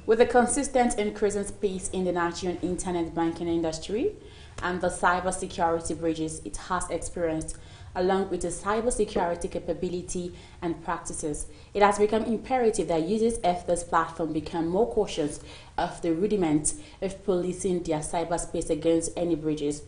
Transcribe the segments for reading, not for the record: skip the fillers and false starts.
With the consistent increasing pace in the Nigerian internet banking industry and the cybersecurity breaches it has experienced, along with its cybersecurity capability and practices, it has become imperative that users of this platform become more cautious of the rudiments of policing their cyberspace against any breaches.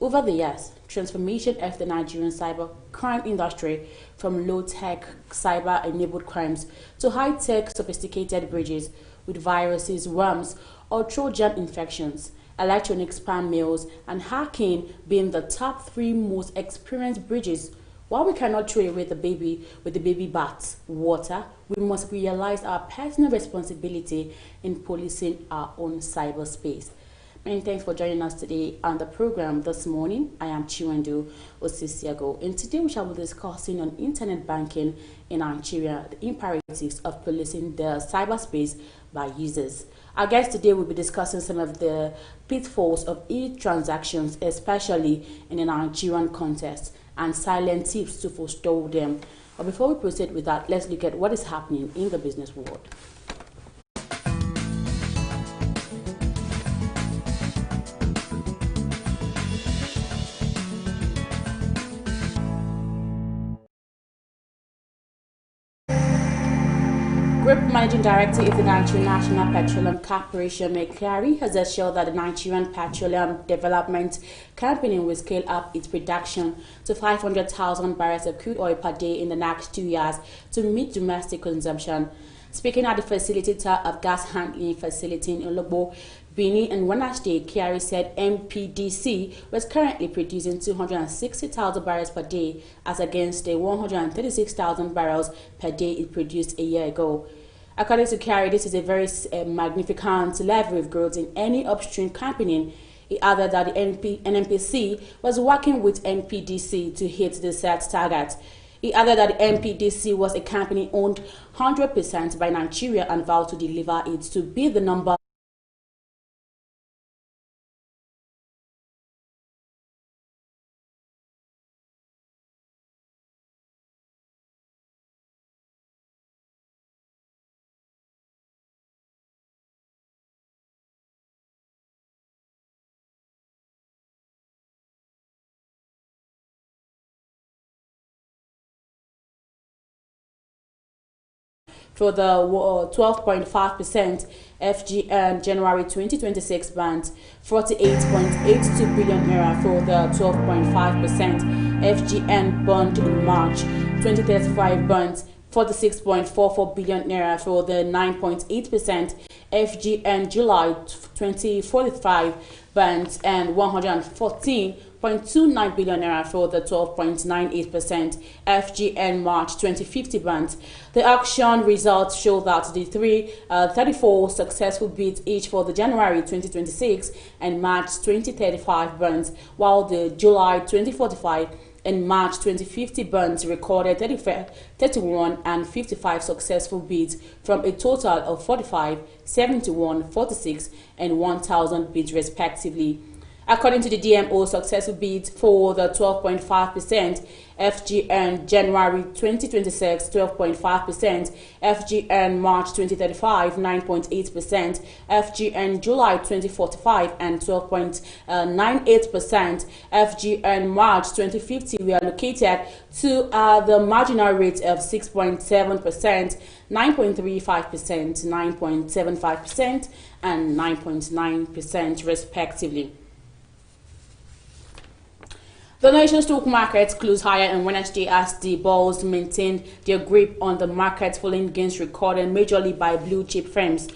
Over the years, transformation of the Nigerian cyber crime industry from low-tech cyber-enabled crimes to high-tech sophisticated breaches with viruses, worms, or Trojan infections, electronic spam mails, and hacking being the top three most experienced breaches. While we cannot throw away the baby with the baby bath water, we must realize our personal responsibility in policing our own cyberspace. Many thanks for joining us today on the program this morning. I am Chiwendu Osisiago, and today we shall be discussing on internet banking in Nigeria, the imperatives of policing the cyberspace by users. Our guest today will be discussing some of the pitfalls of e-transactions, especially in the Nigerian context, and silent tips to forestall them. But before we proceed with that, let's look at what is happening in the business world. Group Managing Director of the Nigerian National Petroleum Corporation, Mekari, has assured that the Nigerian Petroleum Development Company will scale up its production to 500,000 barrels of crude oil per day in the next 2 years to meet domestic consumption. Speaking at the facilitator of gas handling facility in Ologbo, Benin and Wednesday, Kiari said MPDC was currently producing 260,000 barrels per day as against the 136,000 barrels per day it produced a year ago. According to Kiari, this is a very magnificent level of growth in any upstream company. He added that the NNPC was working with MPDC to hit the set target. He added that the MPDC was a company owned 100% by Nigeria and vowed to deliver it to be the number for the 12.5% FGN January 2026 band, 48.82 billion naira for the 12.5% FGN bond in March 2035 band, 46.44 billion naira for the 9.8% FGN July 2045 band, and 114.29 billion naira for the 12.98% FGN March 2050 band. The auction results show that the 34 successful bids each for the January 2026 and March 2035 bonds, while the July 2045 and March 2050 bonds recorded 31 and 55 successful bids from a total of 45, 71, 46, and 1,000 bids respectively. According to the DMO, successful bids for the 12.5% FGN January 2026, 12.5%, FGN March 2035, 9.8%, FGN July 2045, and 12.98%, FGN March 2050 were allocated to the marginal rate of 6.7%, 9.35%, 9.75%, and 9.9% respectively. The nation's stock markets closed higher on Wednesday as the bulls maintained their grip on the market following gains recorded majorly by blue chip firms.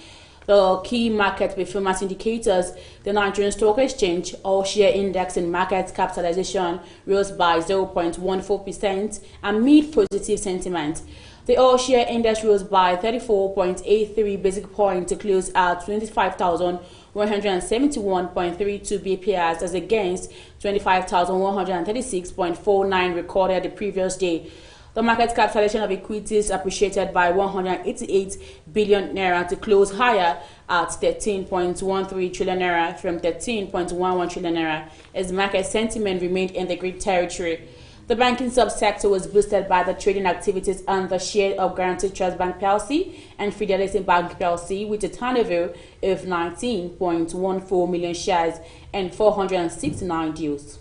The key market performance indicators, the Nigerian Stock Exchange All-Share Index and market capitalization rose by 0.14% amid positive sentiment. The all-share index rose by 34.83 basic points to close at 25,171.32 BPS as against 25,136.49 recorded the previous day. The market capitalization of equities appreciated by 188 billion naira to close higher at 13.13 trillion naira from 13.11 trillion naira as market sentiment remained in the green territory. The banking subsector was boosted by the trading activities on the share of Guaranteed Trust Bank PLC and Fidelity Bank PLC, with a turnover of 19.14 million shares and 469 deals.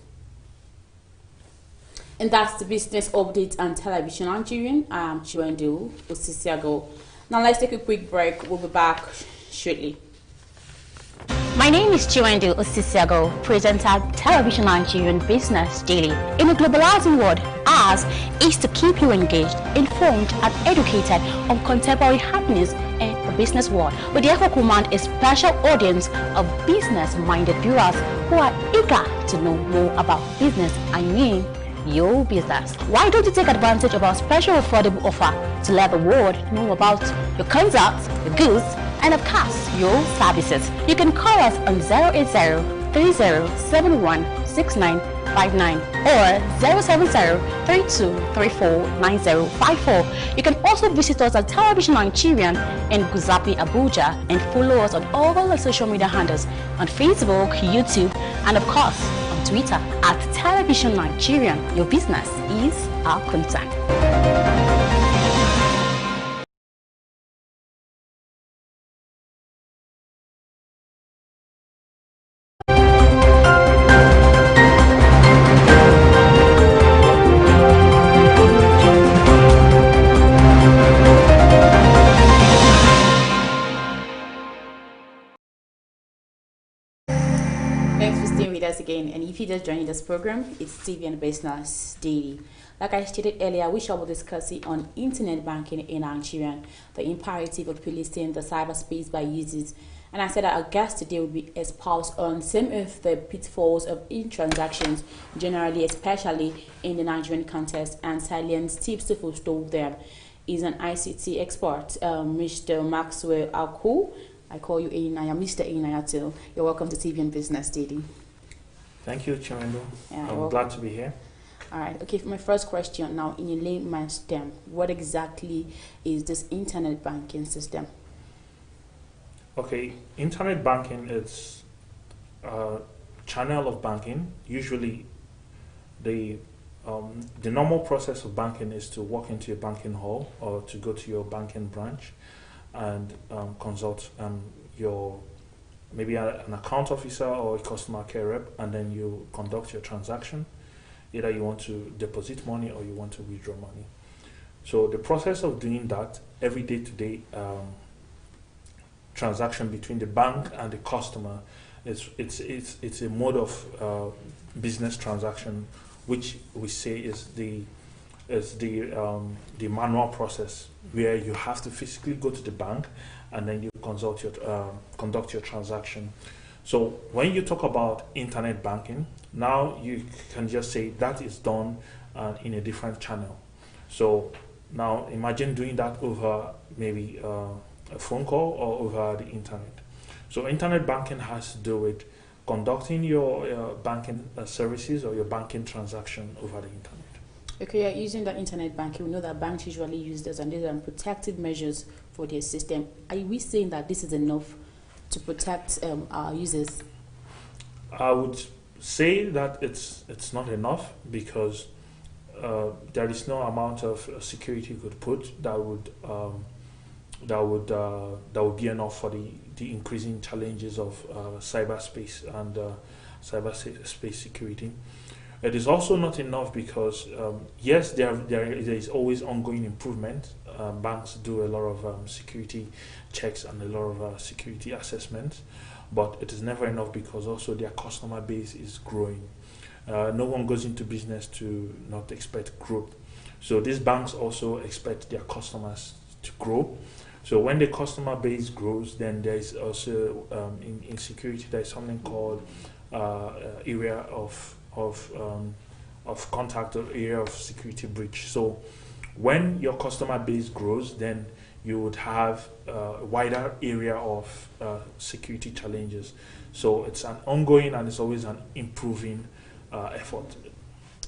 And that's the business update on Television Nigerian. I'm Chiwendu Osisiago. Now let's take a quick break. We'll be back shortly. My name is Chiwendu Osisiago, presenter Television Nigerian Business Daily. In a globalizing world, ours is to keep you engaged, informed and educated on contemporary happenings in the business world. We therefore command a special audience of business-minded viewers who are eager to know more about business, your business. Why don't you take advantage of our special affordable offer to let the world know about your concepts, your goods, and of course, your services? You can call us on 080-3071-6959 or 070-3234-9054. You can also visit us at Television Nigerian in Guzapi, Abuja, and follow us on all the social media handles on Facebook, YouTube, and of course, on Twitter at Television Nigerian. Your business is our concern. Again, and if you just joined this program, it's TV and Business Daily. Like I stated earlier, we shall be discussing on internet banking in Nigeria, the imperative of policing the cyberspace by users. And I said that our guest today will be espoused on some of the pitfalls of e-transactions, generally, especially in the Nigerian context, and salient tips to forestall them. Is an ICT expert, Mr. Maxwell Aku. I call you Einaya, Mr. Einaya too. You're welcome to TV and Business Daily. Thank you, Chiwendu. Yeah, I'm glad to be here. All right. Okay, for my first question now, in a layman's term, what exactly is this internet banking system? Okay, internet banking is a channel of banking. Usually, the normal process of banking is to walk into a banking hall or to go to your banking branch and consult your maybe an account officer or a customer care rep, and then you conduct your transaction. Either you want to deposit money or you want to withdraw money. So the process of doing that every day-to-day transaction between the bank and the customer it's a mode of business transaction, which we say is the manual process, where you have to physically go to the bank and then you conduct your transaction. So when you talk about internet banking, now you can just say that is done in a different channel. So now imagine doing that over maybe a phone call or over the internet. So internet banking has to do with conducting your banking services or your banking transaction over the internet. Okay, you're using the internet banking. We know that banks usually use this, and these are protective measures for their system. Are we saying that this is enough to protect our users? I would say that it's not enough, because there is no amount of security you could put that would be enough for the increasing challenges of cyberspace and cyberspace security. It is also not enough because, yes, there is always ongoing improvement. Banks do a lot of security checks and a lot of security assessments, but it is never enough because also their customer base is growing. No one goes into business to not expect growth. So these banks also expect their customers to grow. So when the customer base grows, then there is also in security there is something called area of contact or area of security breach. So when your customer base grows, then you would have a wider area of security challenges. So it's an ongoing and it's always an improving effort.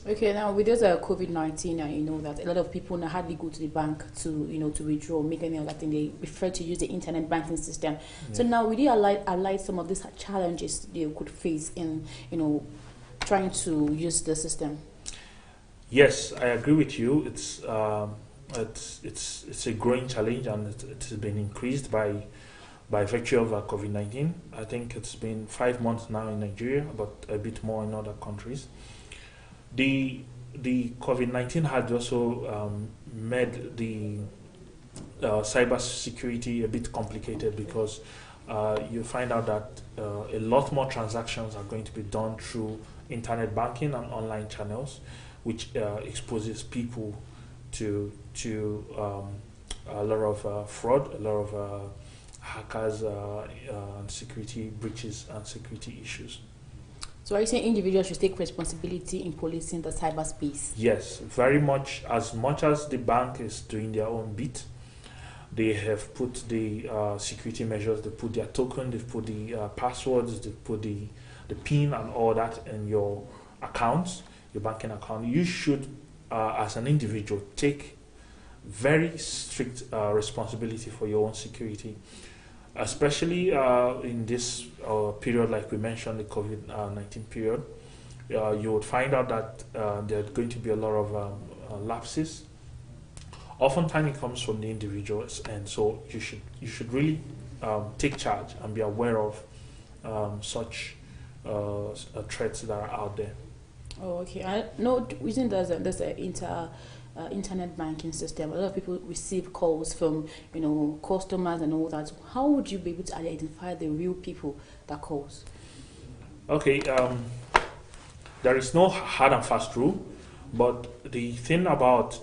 Okay, now with this COVID-19, you know that a lot of people now hardly go to the bank to to withdraw, make any other thing. They prefer to use the internet banking system. Yeah. So now, will you highlight some of these challenges they could face in trying to use the system? Yes, I agree with you. It's a growing challenge, and it has been increased by virtue of COVID-19. I think it's been 5 months now in Nigeria, but a bit more in other countries. The COVID-19 had also made the cyber security a bit complicated, because you find out that a lot more transactions are going to be done through internet banking and online channels, which exposes people to a lot of fraud, a lot of hackers, and security breaches and security issues. So are you saying individuals should take responsibility in policing the cyberspace? Yes, very much. As much as the bank is doing their own bit, they have put the security measures, they put their token, they've put the passwords, they've put the PIN and all that in your accounts, your banking account. You should, as an individual, take very strict responsibility for your own security, especially in this period, like we mentioned, the COVID-19 period. You would find out that there are going to be a lot of lapses. Oftentimes it comes from the individuals, and so you should really take charge and be aware of such threats that are out there. Oh, okay. I know within there's an internet banking system. A lot of people receive calls from customers and all that. How would you be able to identify the real people that calls? Okay, there is no hard and fast rule, but the thing about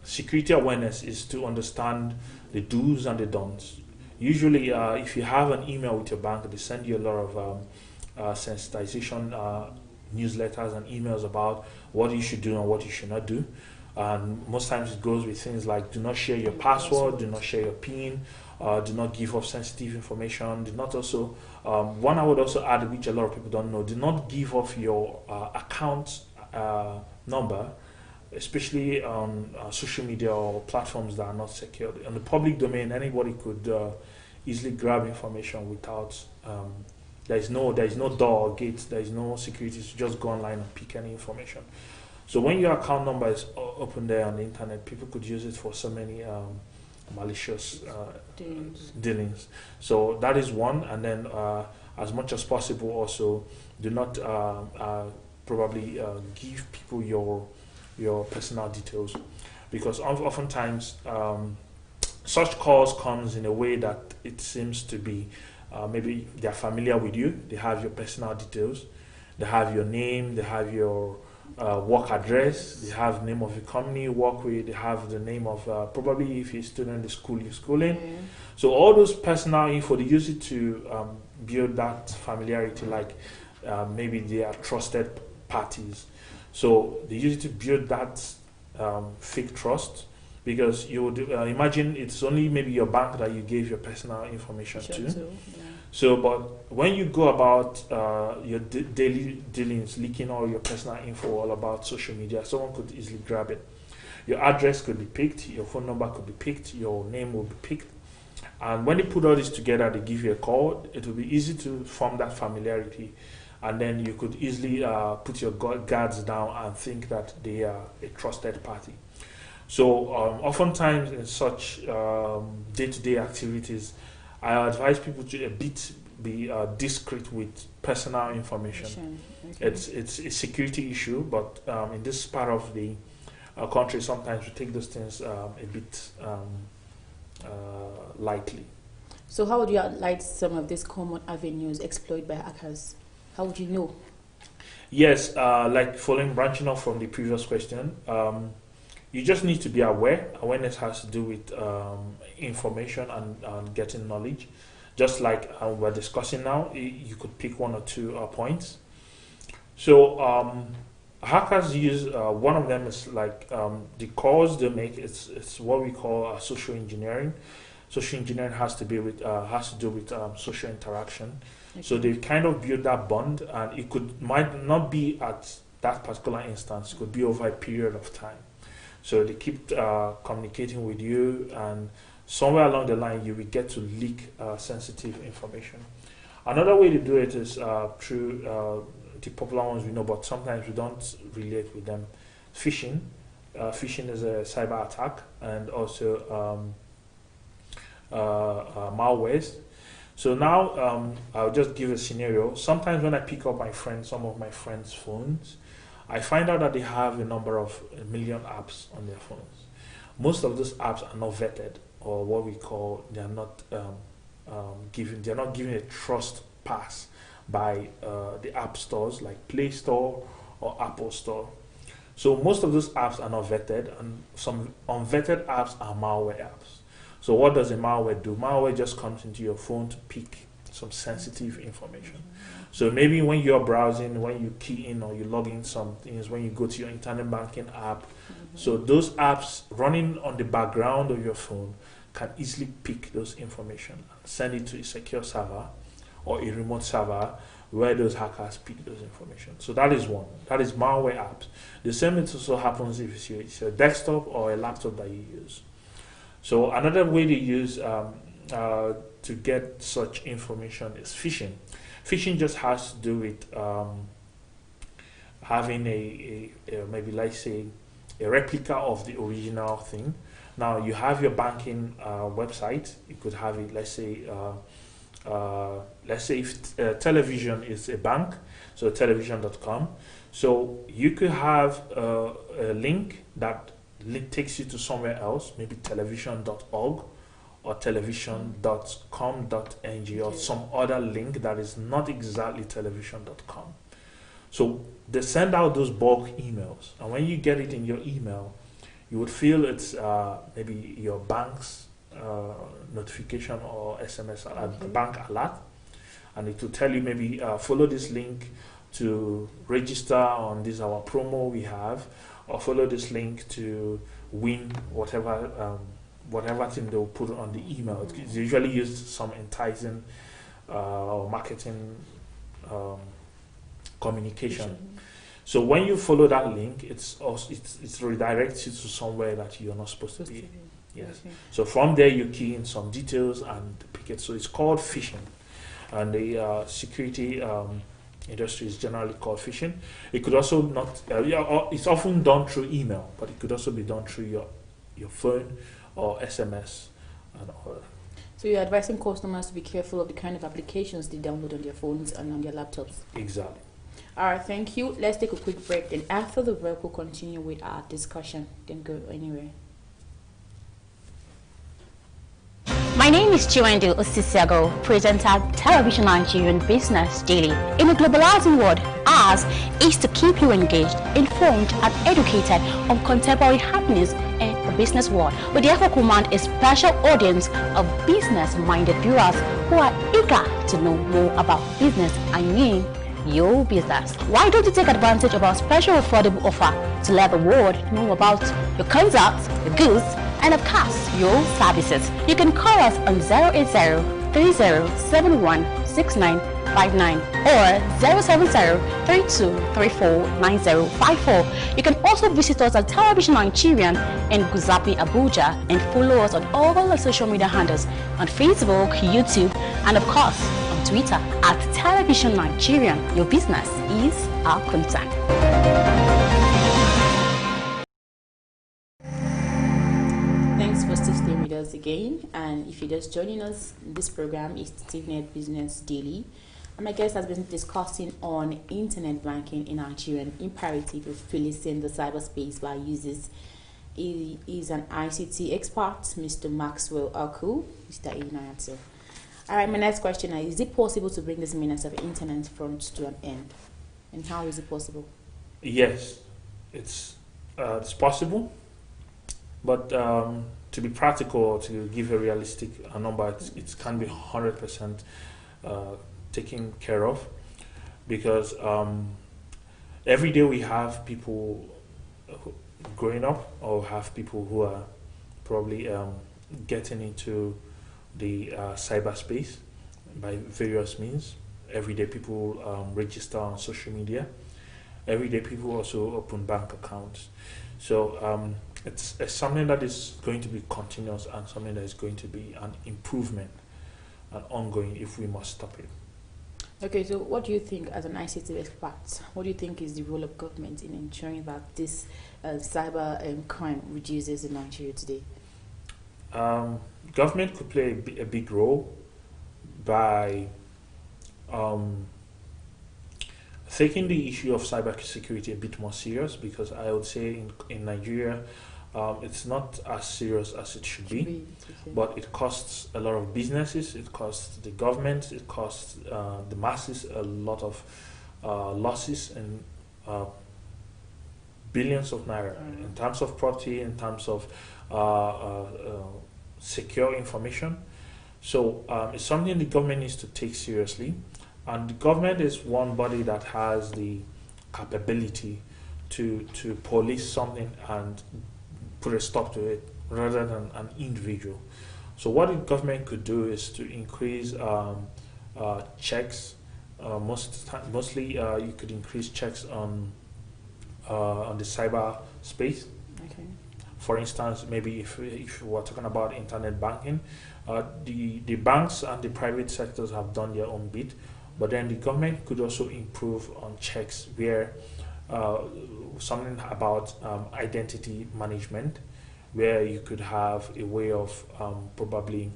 security awareness is to understand the do's and the don'ts. Usually, if you have an email with your bank, they send you a lot of sensitization newsletters and emails about what you should do and what you should not do. And most times it goes with things like: do not share your password, do not share your PIN, do not give up sensitive information, do not also, one I would also add, which a lot of people don't know, do not give off your account number, especially on social media or platforms that are not secured. In the public domain, anybody could easily grab information without, there is no door or gate, there is no security to just go online and pick any information. So when your account number is open there on the internet, people could use it for so many malicious dealings. So that is one. And then as much as possible also, do not probably give people your personal details, because oftentimes such calls comes in a way that it seems to be maybe they're familiar with you, they have your personal details, they have your name, they have your work address, they have the name of the company you work with, they have the name of probably if you're a student, the school you're schooling. Mm-hmm. So all those personal info, they use it to build that familiarity, like maybe they are trusted parties. So they use it to build that fake trust, because you would imagine it's only maybe your bank that you gave your personal information to. Yeah. So, but when you go about your daily dealings, leaking all your personal info all about social media, someone could easily grab it. Your address could be picked, your phone number could be picked, your name will be picked. And when they put all this together, they give you a call. It will be easy to form that familiarity. And then you could easily put your guards down and think that they are a trusted party. So oftentimes in such day-to-day activities, I advise people to be discreet with personal information. Okay. It's a security issue, but in this part of the country, sometimes we take those things a bit lightly. So how would you highlight some of these common avenues exploited by hackers? How would you know? Yes, like branching off from the previous question, you just need to be aware. Awareness has to do with information and getting knowledge. Just like we're discussing now, you could pick one or two points. So hackers use, one of them is like the calls they make, it's what we call social engineering. Social engineering has to do with social interaction. Okay. So they kind of build that bond, and it might not be at that particular instance. It could be over a period of time. So they keep communicating with you, and somewhere along the line you will get to leak sensitive information. Another way to do it is through the popular ones we know, but sometimes we don't relate with them. phishing. Phishing is a cyber attack, and also malwares. So now I'll just give a scenario. Sometimes when I pick up some of my friends' phones, I find out that they have a million apps on their phones. Most of those apps are not vetted, or what we call, they're not given a trust pass by the app stores like Play Store or Apple Store. So most of those apps are not vetted, and some unvetted apps are malware apps. So what does a malware do? Malware just comes into your phone to pick some sensitive information. So maybe when you're browsing, when you key in or you log in some things, when you go to your internet banking app, so those apps running on the background of your phone can easily pick those information and send it to a secure server or a remote server where those hackers pick those information. So that is one. That is malware apps. The same it also happens if it's a desktop or a laptop that you use. So another way to use to get such information is phishing. Phishing just has to do with having maybe, let's say, a replica of the original thing. Now you have your banking website. You could have it, let's say if television is a bank, so television.com. So you could have a link that takes you to somewhere else, maybe television.org or television.com.ng or some other link that is not exactly television.com. So they send out those bulk emails, and when you get it in your email, you would feel it's maybe your bank's notification or SMS alert, bank alert, and it will tell you maybe follow this link to register on this our promo we have, or follow this link to win whatever thing they'll put on the email. It's usually used some enticing or marketing communication. So when you follow that link, it redirects you to somewhere that you're not supposed to be. Yes. So from there you key in some details and pick it. So it's called phishing, and the security industry is generally called phishing. It could also not. It's often done through email, but it could also be done through your phone or SMS and all that. So you're advising customers to be careful of the kind of applications they download on their phones and on their laptops. Exactly. All right, thank you. Let's take a quick break. Then after the break, we'll continue with our discussion. Don't go anywhere. My name is Chiwendu Osisiago, presenter at Television Nigerian Business Daily. In a globalizing world, ours is to keep you engaged, informed, and educated on contemporary happenings in the business world. We therefore command a special audience of business-minded viewers who are eager to know more about business. I mean, your business. Why don't you take advantage of our special affordable offer to let the world know about your concepts, your goods, and of course, your services? You can call us on 080-3071-6959 or 070-3234-9054. You can also visit us at Television Nigerian in Guzapi, Abuja, and follow us on all the social media handles on Facebook, YouTube, and of course, on Twitter at Television Nigerian. Your business is our concern. Thanks for staying with us again. And if you're just joining us, this program is TVNet Business Daily. And my guest has been discussing on internet banking in Nigeria, imperative of policing the cyberspace by users. He is an ICT expert, Mr. Maxwell Aku, Mr. Inayato. All right, my next question is it possible to bring this menace of internet front to an end? And how is it possible? Yes, it's possible. But to be practical, to give a realistic number, it can be 100% taken care of, because every day we have people growing up, or have people who are probably getting into the cyberspace by various means. Every day people register on social media. Every day people also open bank accounts. So it's something that is going to be continuous, and something that is going to be an improvement and ongoing if we must stop it. Okay, so what do you think as an ICT expert? What do you think is the role of government in ensuring that this cyber crime reduces in Nigeria today? Government could play a big role by um, taking the issue of cybersecurity a bit more serious, because I would say in Nigeria, it's not as serious as it should be, Okay. but it costs a lot of businesses, it costs the government, it costs the masses a lot of losses and billions of naira in terms of property, in terms of secure information. So it's something the government needs to take seriously, and the government is one body that has the capability to police something and put a stop to it, rather than an individual. So what the government could do is to increase checks. Mostly, you could increase checks on the cyber space. Okay. For instance, maybe if we're talking about internet banking, the banks and the private sectors have done their own bit, but then the government could also improve on checks where something about identity management, where you could have a way of probably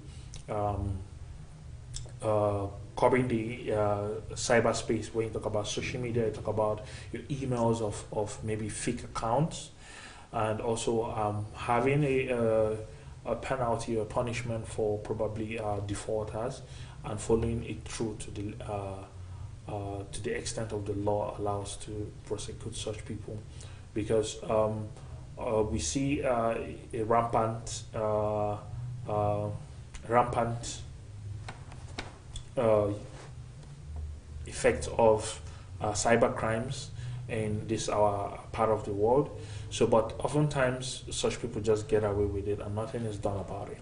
covering the cyberspace. When you talk about social media, you talk about your emails of maybe fake accounts, and also having a penalty or punishment for probably defaulters, and following it through to the extent of the law allows to prosecute such people, because we see a rampant effect of cyber crimes in this our part of the world. So, but oftentimes such people just get away with it and nothing is done about it.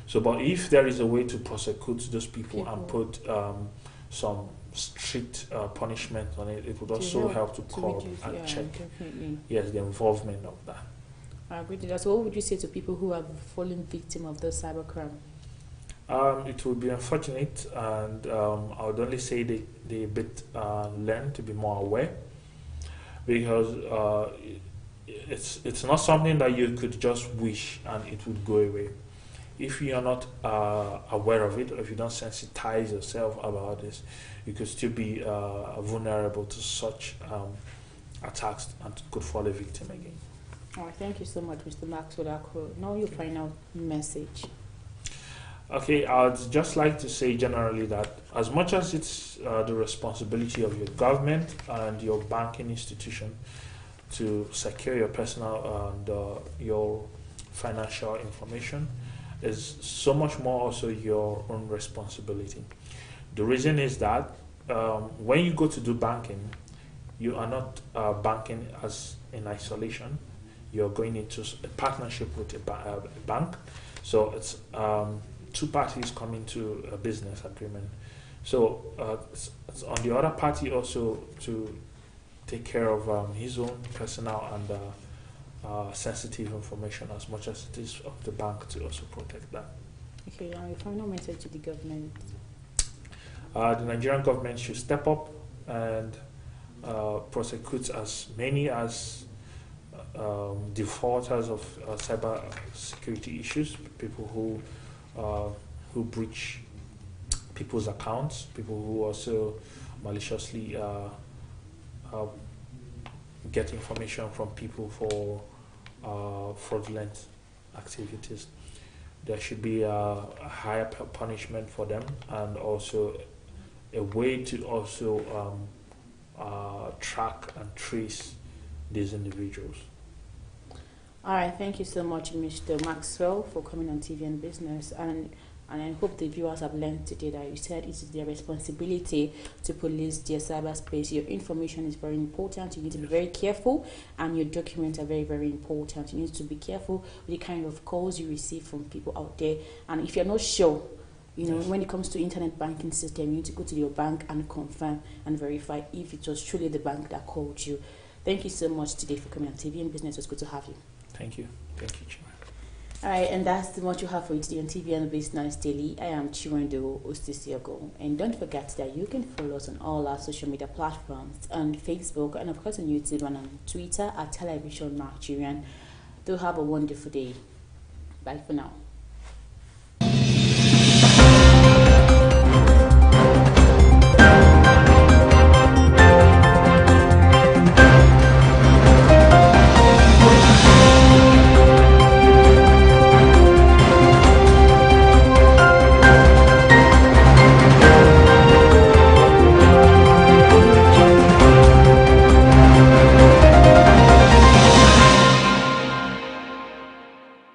So, but if there is a way to prosecute those people and put some strict punishment on it, it would also help to curb and check the involvement of that. I agree with that. So what would you say to people who have fallen victim of the cybercrime? It would be unfortunate, and I would only say they learn to be more aware, because it's not something that you could just wish and it would go away. If you are not aware of it, or if you don't sensitize yourself about this, you could still be vulnerable to such attacks and could fall a victim again. All right, thank you so much, Mr. Maxwell. Now your final message. Okay, I'd just like to say generally that as much as it's the responsibility of your government and your banking institution to secure your personal and your financial information, is so much more also your own responsibility. The reason is that when you go to do banking, you are not banking as in isolation. You're going into a partnership with a bank. So it's two parties coming to a business agreement. So it's on the other party also to take care of his own personal and sensitive information as much as it is of the bank to also protect that. Okay, and your final message to the government. The Nigerian government should step up and prosecute as many as defaulters of cyber security issues, people who breach people's accounts, people who also maliciously get information from people for fraudulent activities. There should be a higher punishment for them, and also a way to also track and trace these individuals. All right, thank you so much, Mr. Maxwell, for coming on TV and Business, and I hope the viewers have learned today that you said it is their responsibility to police their cyberspace. Your information is very important. You need to be very careful, and your documents are very, very important. You need to be careful with the kind of calls you receive from people out there. And if you're not sure, when it comes to internet banking system, you need to go to your bank and confirm and verify if it was truly the bank that called you. Thank you so much today for coming on TV and Business. It was good to have you. Thank you. Thank you, Chima. All right, and that's what you have for you today on TV and Business Daily. I am Chiwendo Ostisiago. And don't forget that you can follow us on all our social media platforms, on Facebook and of course on YouTube and on Twitter at Television Nigerian. Do have a wonderful day. Bye for now.